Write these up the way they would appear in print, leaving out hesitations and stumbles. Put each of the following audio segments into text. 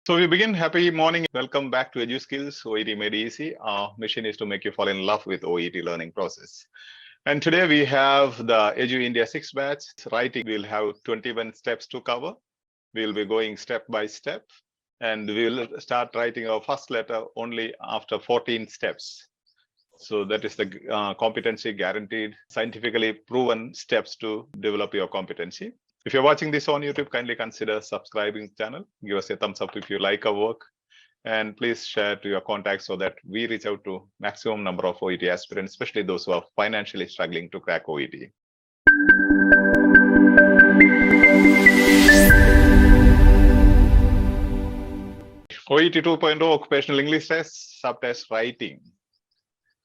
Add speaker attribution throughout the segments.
Speaker 1: So we begin. Happy morning. Welcome back to EduSkills OET Made Easy. Our mission is to make you fall in love with OET learning process. And today we have the Edu India 6 batch. Writing, we'll have 21 steps to cover. We'll be going step by step. And we'll start writing our first letter only after 14 steps. So that is the competency guaranteed, scientifically proven steps to develop your competency. If you're watching this on YouTube, kindly consider subscribing to the channel. Give us a thumbs up if you like our work. And please share to your contacts so that we reach out to maximum number of OET aspirants, especially those who are financially struggling to crack OET. OET 2.0 Occupational English Test, subtest writing.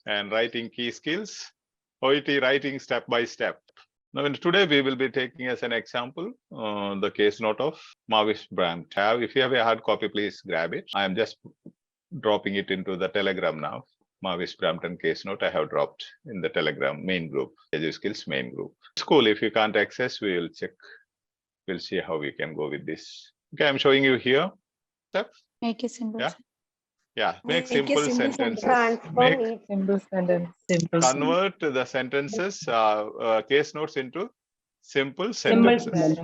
Speaker 1: And writing key skills, OET writing step by step. Now, today we will be taking as an example the case note of Mavis Brampton. If you have a hard copy, please grab it. I am just dropping it into the Telegram now. Mavis Brampton case note I have dropped in the Telegram main group, EduSkills main group. It's cool. If you can't access, we will check. We'll see how we can go with this. Okay, I'm showing you here. Step.
Speaker 2: Make a simple.
Speaker 1: Yeah. Yeah, make simple sentences.
Speaker 3: Transform simple sentence.
Speaker 1: Convert the sentences, case notes into simple sentences.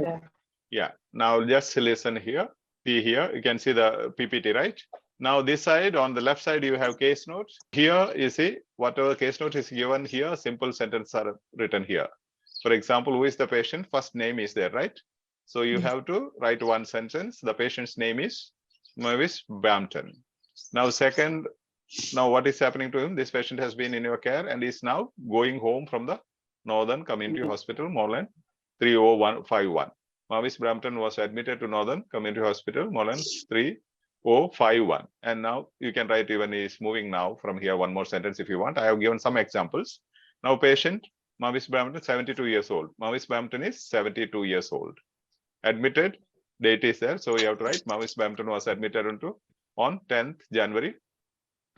Speaker 1: Yeah, now just listen here. See here, you can see the PPT, right? Now this side, on the left side, you have case notes. Here, you see, whatever case note is given here, simple sentences are written here. For example, who is the patient? First name is there, right? So you have to write one sentence. The patient's name is Mavis Brampton. Now, second, now what is happening to him? This patient has been in your care and is now going home from the Northern Community Hospital, Moreland 30151. Mavis Brampton was admitted to Northern Community Hospital, Moreland 3051. And now you can write even is moving now from here one more sentence if you want. I have given some examples. Now, patient Mavis Brampton, 72 years old. Mavis Brampton is 72 years old. Admitted, date is there. So you have to write Mavis Brampton was admitted on 10th January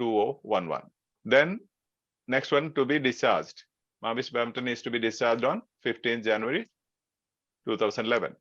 Speaker 1: 2011. Then next one to be discharged. Mavis Brampton is to be discharged on 15th January 2011.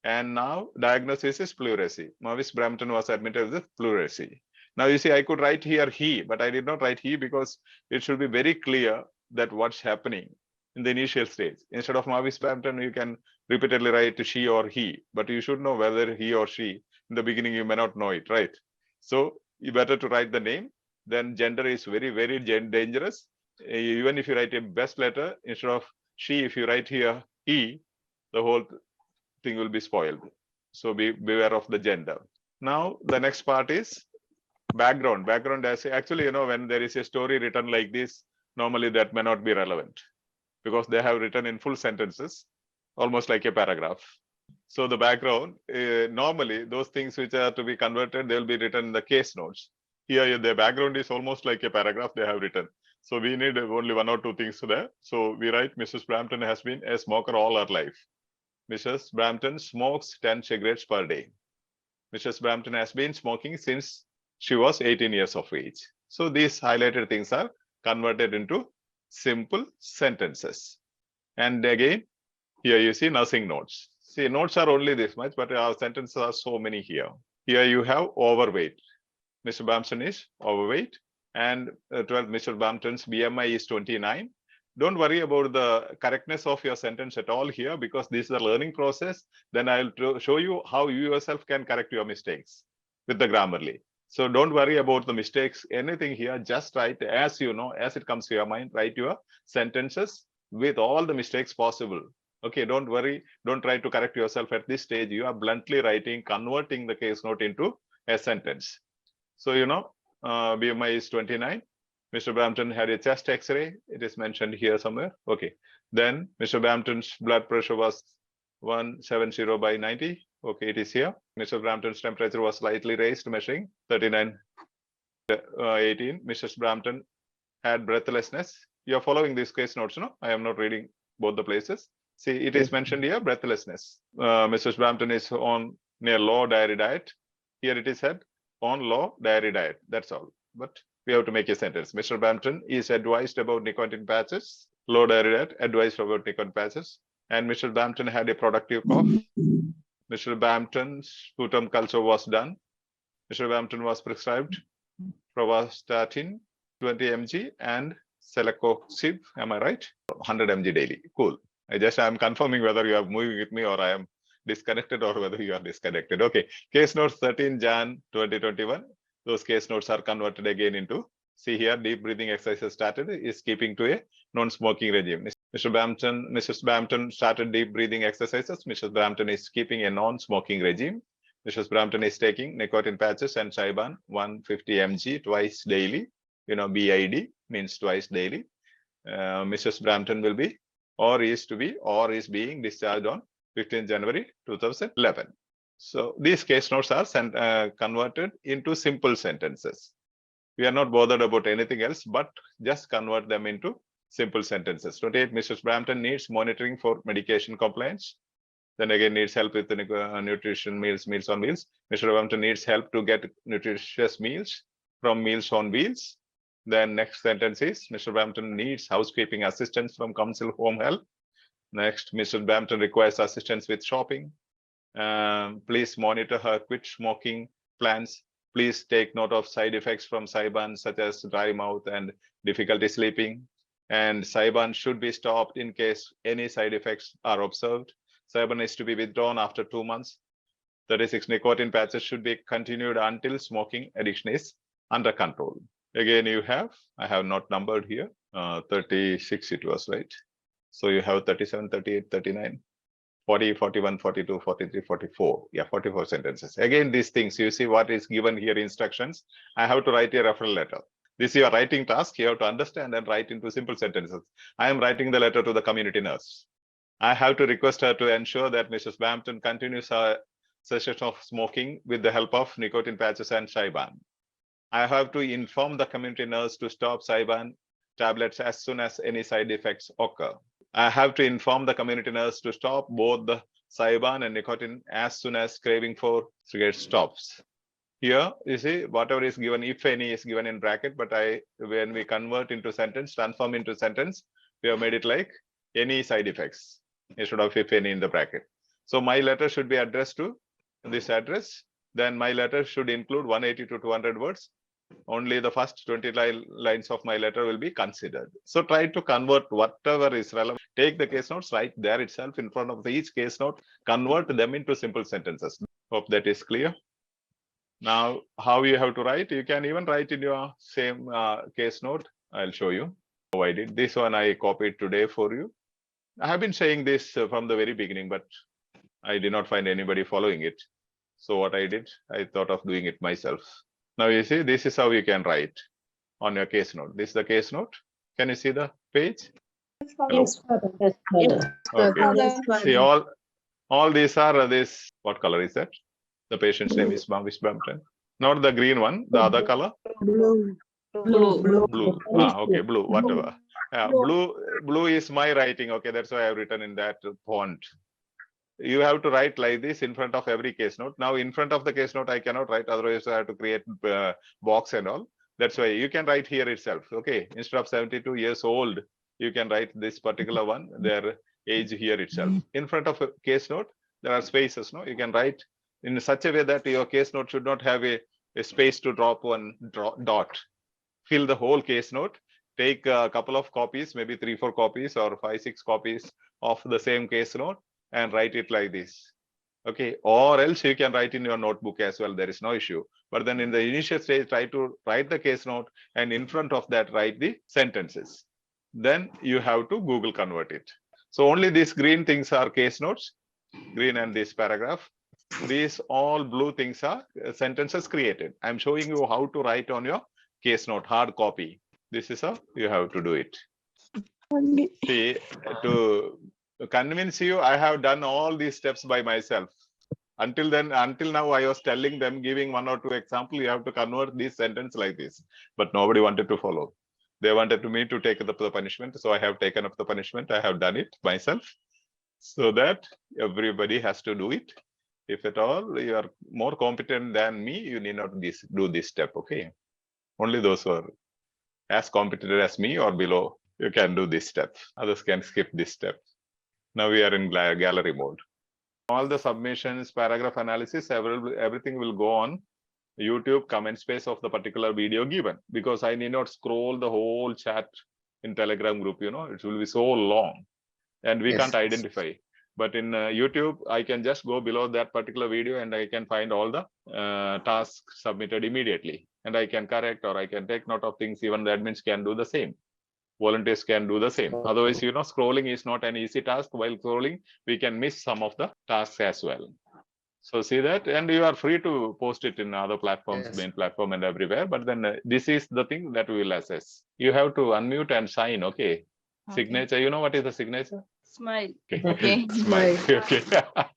Speaker 1: And now diagnosis is pleurisy. Mavis Brampton was admitted with pleurisy. Now you see I could write here he, but I did not write he because it should be very clear that what's happening in the initial stage. Instead of Mavis Brampton, you can repeatedly write she or he, but you should know whether he or she. In the beginning, you may not know it, right? So you better to write the name. Then gender is very, very dangerous. Even if you write a best letter, instead of she, if you write here he, the whole thing will be spoiled. So beware of the gender. Now, the next part is background. Background, actually, you know, when there is a story written like this, normally that may not be relevant because they have written in full sentences, almost like a paragraph. So the background, normally those things which are to be converted, they will be written in the case notes. Here, the background is almost like a paragraph they have written. So we need only one or two things there. So we write, Mrs. Brampton has been a smoker all her life. Mrs. Brampton smokes 10 cigarettes per day. Mrs. Brampton has been smoking since she was 18 years of age. So these highlighted things are converted into simple sentences. And again, here you see nursing notes. See, notes are only this much, but our sentences are so many here. Here you have overweight. Mr. Brampton is overweight, and 12, Mr. Brampton's BMI is 29. Don't worry about the correctness of your sentence at all here because this is a learning process. Then I'll show you how you yourself can correct your mistakes with the Grammarly. So don't worry about the mistakes, anything here, just write as you know, as it comes to your mind, write your sentences with all the mistakes possible. Okay, don't worry. Don't try to correct yourself at this stage. You are bluntly writing, converting the case note into a sentence. So, you know, BMI is 29. Mr. Brampton had a chest X-ray. It is mentioned here somewhere. Okay. Then Mr. Brampton's blood pressure was 170/90. Okay, it is here. Mr. Brampton's temperature was slightly raised, measuring 39/18. Mrs. Brampton had breathlessness. You are following these case notes, no? I am not reading both the places. See, it is mentioned here, breathlessness. Mrs. Brampton is on near low dairy diet. Here it is said on low dairy diet. That's all. But we have to make a sentence. Mr. Brampton is advised about nicotine patches. Low dairy diet, advised about nicotine patches. And Mr. Brampton had a productive cough. Mr. Brampton's sputum culture was done. Mr. Brampton was prescribed pravastatin 20 mg and celecoxib. Am I right? 100 mg daily. Cool. I'm confirming whether you are moving with me or I am disconnected or whether you are disconnected. Okay. Case notes 13 Jan 2021. Those case notes are converted again into, see here, deep breathing exercises started is keeping to a non-smoking regime. Mrs. Brampton started deep breathing exercises. Mrs. Brampton is keeping a non-smoking regime. Mrs. Brampton is taking nicotine patches and Saiban 150 mg twice daily. You know, BID means twice daily. Mrs. Brampton will be or is being discharged on 15 January 2011. So these case notes are converted into simple sentences. We are not bothered about anything else, but just convert them into simple sentences. 28, Mrs. Brampton needs monitoring for medication compliance. Then again needs help with the nutrition meals on wheels. Mr. Brampton needs help to get nutritious meals from Meals on Wheels. Then next sentence is Mr. Brampton needs housekeeping assistance from Council Home Help. Next, Mr. Brampton requires assistance with shopping. Please monitor her quit smoking plans. Please take note of side effects from Saiban such as dry mouth and difficulty sleeping. And Saiban should be stopped in case any side effects are observed. Saiban is to be withdrawn after 2 months. 36, nicotine patches should be continued until smoking addiction is under control. Again, I have not numbered here, 36 it was, right? So you have 37, 38, 39, 40, 41, 42, 43, 44. Yeah, 44 sentences. Again, these things, you see what is given here, instructions. I have to write a referral letter. This is your writing task. You have to understand and write into simple sentences. I am writing the letter to the community nurse. I have to request her to ensure that Mrs. Brampton continues her cessation of smoking with the help of nicotine patches and Saiban. I have to inform the community nurse to stop Saiban tablets as soon as any side effects occur. I have to inform the community nurse to stop both the Saiban and nicotine as soon as craving for cigarette stops. Here, you see, whatever is given, if any, is given in bracket, but when we convert into sentence, transform into sentence, we have made it like any side effects instead of if any in the bracket. So my letter should be addressed to this address. Then my letter should include 180 to 200 words. Only the first 20 lines of my letter will be considered. So try to convert whatever is relevant. Take the case notes right there itself in front of each case note, convert them into simple sentences. Hope that is clear. Now, how you have to write, you can even write in your same case note. I'll show you how I did. This one I copied today for you. I have been saying this from the very beginning, but I did not find anybody following it. So what I did, I thought of doing it myself. Now you see, this is how you can write on your case note. This is the case note. Can you see the page?
Speaker 2: Yes, Father. Yes, Father.
Speaker 1: Okay. See, all these are this. What color is that? The patient's name is Mavis Brampton. Not the green one, the other color?
Speaker 2: Blue.
Speaker 1: Blue. Okay, blue, whatever. Blue is my writing. Okay, that's why I've written in that font. You have to write like this in front of every case note. Now, in front of the case note, I cannot write, otherwise I have to create box and all. That's why you can write here itself. Okay, instead of 72 years old, you can write this particular one, their age here itself. In front of a case note, there are spaces. No, you can write in such a way that your case note should not have a space to drop one dot. Fill the whole case note. Take a couple of copies, maybe 3-4 copies or 5-6 copies of the same case note, and write it like this. Okay, or else you can write in your notebook as well. There is no issue. But then in the initial stage, try to write the case note, and in front of that, write the sentences. Then you have to Google convert it. So only these green things are case notes, green and this paragraph. These all blue things are sentences created. I'm showing you how to write on your case note, hard copy. This is how you have to do it. See, to convince you, I have done all these steps by myself. Until now, I was telling them, giving 1 or 2 examples, you have to convert this sentence like this. But nobody wanted to follow. They wanted me to take up the punishment. So I have taken up the punishment. I have done it myself, so that everybody has to do it. If at all you are more competent than me, you need not do this step. Okay, only those who are as competent as me or below, you can do this step. Others can skip this step. Now we are in gallery mode. All the submissions, paragraph analysis, everything will go on YouTube comment space of the particular video given, because I need not scroll the whole chat in Telegram group, it will be so long and we can't identify. But in YouTube, I can just go below that particular video and I can find all the tasks submitted immediately. And I can correct or I can take note of things. Even the admins can do the same. Volunteers can do the same. Otherwise, scrolling is not an easy task. While scrolling, we can miss some of the tasks as well. So see that, and you are free to post it in other platforms, main platform and everywhere. But then this is the thing that we will assess. You have to unmute and sign, okay? Signature, you know what is the signature?
Speaker 4: Smile.
Speaker 1: Okay. Smile. Okay.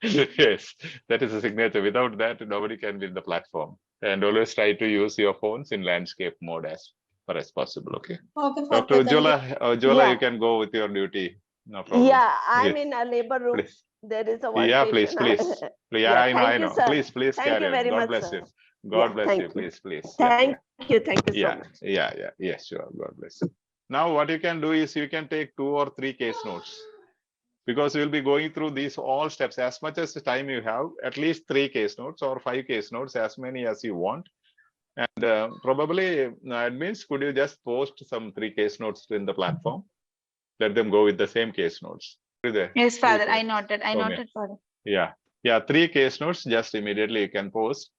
Speaker 1: Yes, that is a signature. Without that, nobody can be in the platform. And always try to use your phones in landscape mode as far as possible. Okay.
Speaker 2: Okay,
Speaker 1: Dr. Ujjwala, you can go with your duty. No problem.
Speaker 5: Yeah, I'm
Speaker 1: Yes.
Speaker 5: in a labor room.
Speaker 1: Please.
Speaker 5: There is a one
Speaker 1: Yeah,
Speaker 5: patient.
Speaker 1: please.
Speaker 5: Yeah,
Speaker 1: I
Speaker 5: thank you,
Speaker 1: know.
Speaker 5: sir.
Speaker 1: Please
Speaker 5: Thank
Speaker 1: carry
Speaker 5: you
Speaker 1: on.
Speaker 5: very
Speaker 1: God
Speaker 5: much,
Speaker 1: bless
Speaker 5: sir.
Speaker 1: you. God bless
Speaker 5: thank
Speaker 1: you.
Speaker 5: you.
Speaker 1: Please.
Speaker 5: Thank you so much.
Speaker 1: Yeah, sure. God bless you. Now, what you can do is you can take 2 or 3 case notes, because you'll be going through these all steps. As much as the time you have, at least 3 case notes or 5 case notes, as many as you want. And probably admins, could you just post some 3 case notes in the platform? Let them go with the same case notes.
Speaker 4: Yes, Father. I noted, Father.
Speaker 1: Yeah, 3 case notes, just immediately you can post.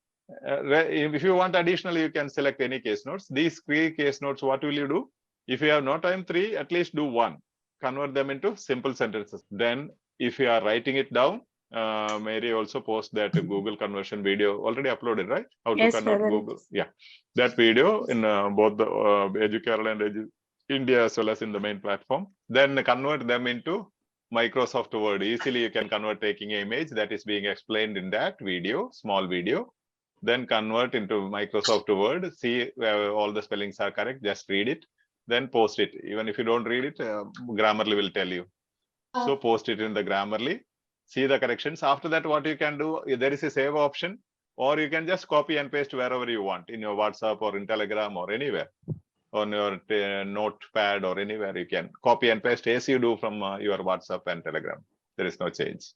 Speaker 1: If you want additionally, you can select any case notes. These 3 case notes, what will you do? If you have no time 3, at least do 1. Convert them into simple sentences. Then if you are writing it down, Mary also post that Google conversion video already uploaded, right? How to
Speaker 4: Yes,
Speaker 1: convert
Speaker 4: Father.
Speaker 1: Google. Yeah, that video in both the EduCarol and India as well as in the main platform. Then convert them into Microsoft Word. Easily you can convert, taking an image that is being explained in that video, small video. Then convert into Microsoft Word. See where all the spellings are correct. Just read it. Then post it. Even if you don't read it, Grammarly will tell you. So post it in the Grammarly. See the corrections. After that, what you can do, there is a save option, or you can just copy and paste wherever you want, in your WhatsApp or in Telegram or anywhere, on your notepad or anywhere. You can copy and paste as you do from your WhatsApp and Telegram. There is no change.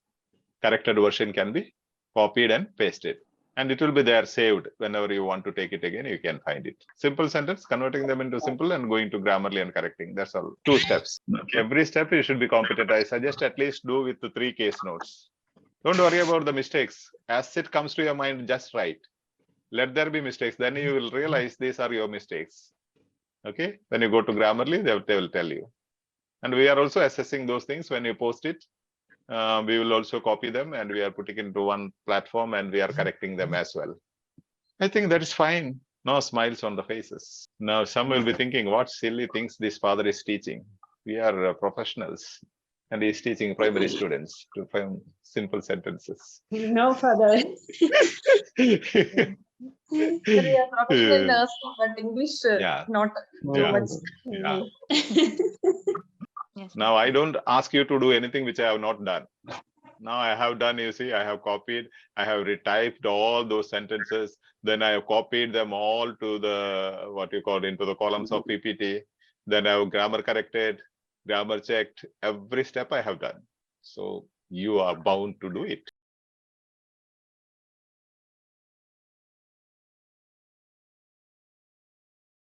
Speaker 1: Corrected version can be copied and pasted, and it will be there saved. Whenever you want to take it again, you can find it. Simple sentence, converting them into simple and going to Grammarly and correcting. That's all. 2 steps. Okay. Every step you should be competent. I suggest at least do with the 3 case notes. Don't worry about the mistakes. As it comes to your mind, just write. Let there be mistakes. Then you will realize these are your mistakes. Okay. When you go to Grammarly, they will tell you. And we are also assessing those things when you post it. We will also copy them and we are putting into one platform and we are correcting them as well. I think that is fine. No smiles on the faces. Now some will be thinking, what silly things this father is teaching. We are professionals and he is teaching primary students to find simple sentences.
Speaker 2: No, Father.
Speaker 3: We are professional nursing, but English not so much.
Speaker 1: Yeah.
Speaker 4: Yes.
Speaker 1: Now I don't ask you to do anything which I have not done. Now I have done, you see, I have copied, I have retyped all those sentences, then I have copied them all to the, what you call, into the columns of PPT. Then I have grammar corrected, grammar checked, every step I have done. So you are bound to do it.